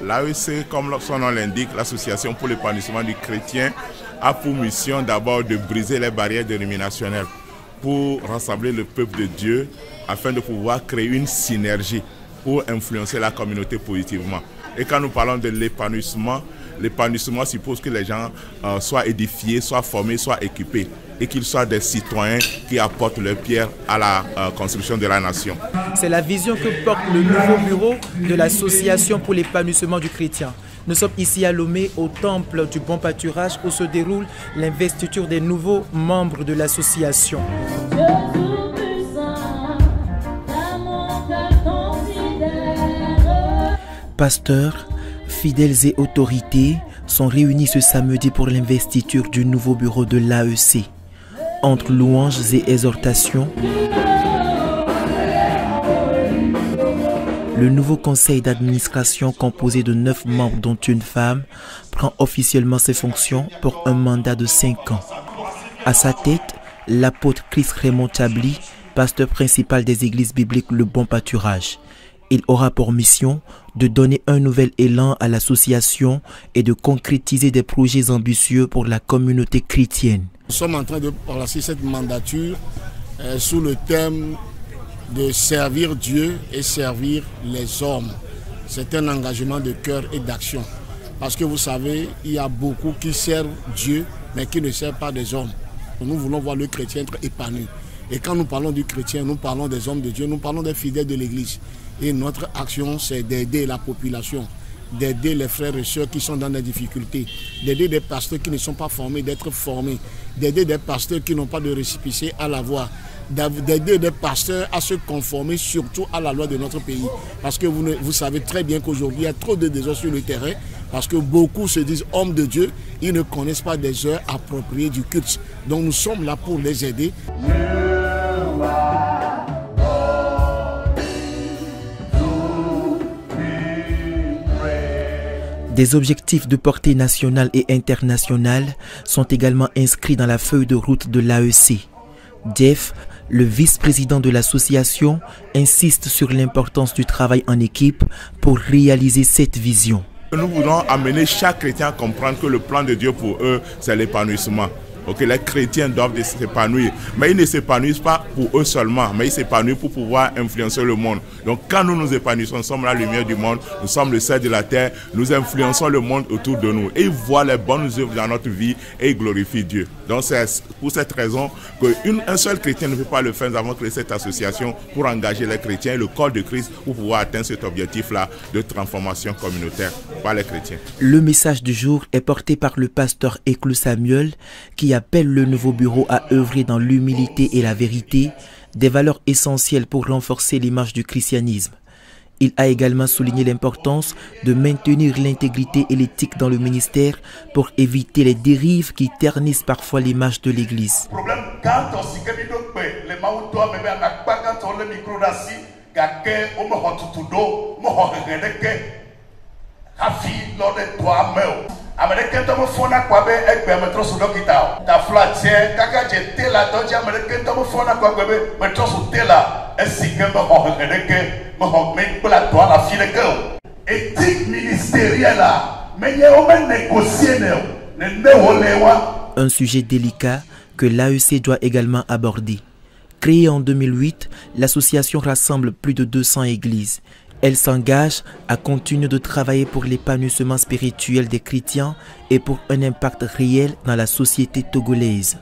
L'AEC, comme son nom l'indique, l'Association pour l'épanouissement du chrétien, a pour mission d'abord de briser les barrières dénominationnelles pour rassembler le peuple de Dieu afin de pouvoir créer une synergie pour influencer la communauté positivement. Et quand nous parlons de l'épanouissement, l'épanouissement suppose que les gens soient édifiés, soient formés, soient équipés et qu'ils soient des citoyens qui apportent leur pierre à la construction de la nation. C'est la vision que porte le nouveau bureau de l'Association pour l'épanouissement du chrétien. Nous sommes ici à Lomé, au temple du Bon Pâturage, où se déroule l'investiture des nouveaux membres de l'association. Pasteurs, fidèles et autorités sont réunis ce samedi pour l'investiture du nouveau bureau de l'AEC. Entre louanges et exhortations, le nouveau conseil d'administration composé de 9 membres dont une femme prend officiellement ses fonctions pour un mandat de 5 ans. À sa tête, l'apôtre Christ Raymond Chabli, pasteur principal des églises bibliques Le Bon Pâturage. Il aura pour mission de donner un nouvel élan à l'association et de concrétiser des projets ambitieux pour la communauté chrétienne. Nous sommes en train de placer cette mandature sous le thème de servir Dieu et servir les hommes. C'est un engagement de cœur et d'action. Parce que vous savez, il y a beaucoup qui servent Dieu, mais qui ne servent pas des hommes. Nous voulons voir le chrétien être épanoui. Et quand nous parlons du chrétien, nous parlons des hommes de Dieu, nous parlons des fidèles de l'Église. Et notre action, c'est d'aider la population, d'aider les frères et sœurs qui sont dans des difficultés, d'aider des pasteurs qui ne sont pas formés, d'être formés, d'aider des pasteurs qui n'ont pas de récépissé à l'avoir, d'aider des pasteurs à se conformer surtout à la loi de notre pays. Parce que vous savez très bien qu'aujourd'hui, il y a trop de désordre sur le terrain, parce que beaucoup se disent hommes de Dieu, ils ne connaissent pas des heures appropriées du culte. Donc nous sommes là pour les aider. Des objectifs de portée nationale et internationale sont également inscrits dans la feuille de route de l'AEC. Jeff, le vice-président de l'association, insiste sur l'importance du travail en équipe pour réaliser cette vision. Nous voulons amener chaque chrétien à comprendre que le plan de Dieu pour eux, c'est l'épanouissement. Okay, les chrétiens doivent s'épanouir, mais ils ne s'épanouissent pas pour eux seulement, mais ils s'épanouissent pour pouvoir influencer le monde. Donc quand nous nous épanouissons, nous sommes la lumière du monde, nous sommes le sel de la terre, nous influençons le monde autour de nous. Et ils voient les bonnes œuvres dans notre vie et ils glorifient Dieu. Donc c'est pour cette raison qu'un seul chrétien ne peut pas le faire. Nous avons créé cette association pour engager les chrétiens et le corps de Christ pour pouvoir atteindre cet objectif-là de transformation communautaire par les chrétiens. Le message du jour est porté par le pasteur Éclus Samuel qui appelle le nouveau bureau à œuvrer dans l'humilité et la vérité, des valeurs essentielles pour renforcer l'image du christianisme. Il a également souligné l'importance de maintenir l'intégrité et l'éthique dans le ministère pour éviter les dérives qui ternissent parfois l'image de l'Église. Un sujet délicat que l'AEC doit également aborder. Créée en 2008, l'association rassemble plus de 200 églises. Elle s'engage à continuer de travailler pour l'épanouissement spirituel des chrétiens et pour un impact réel dans la société togolaise.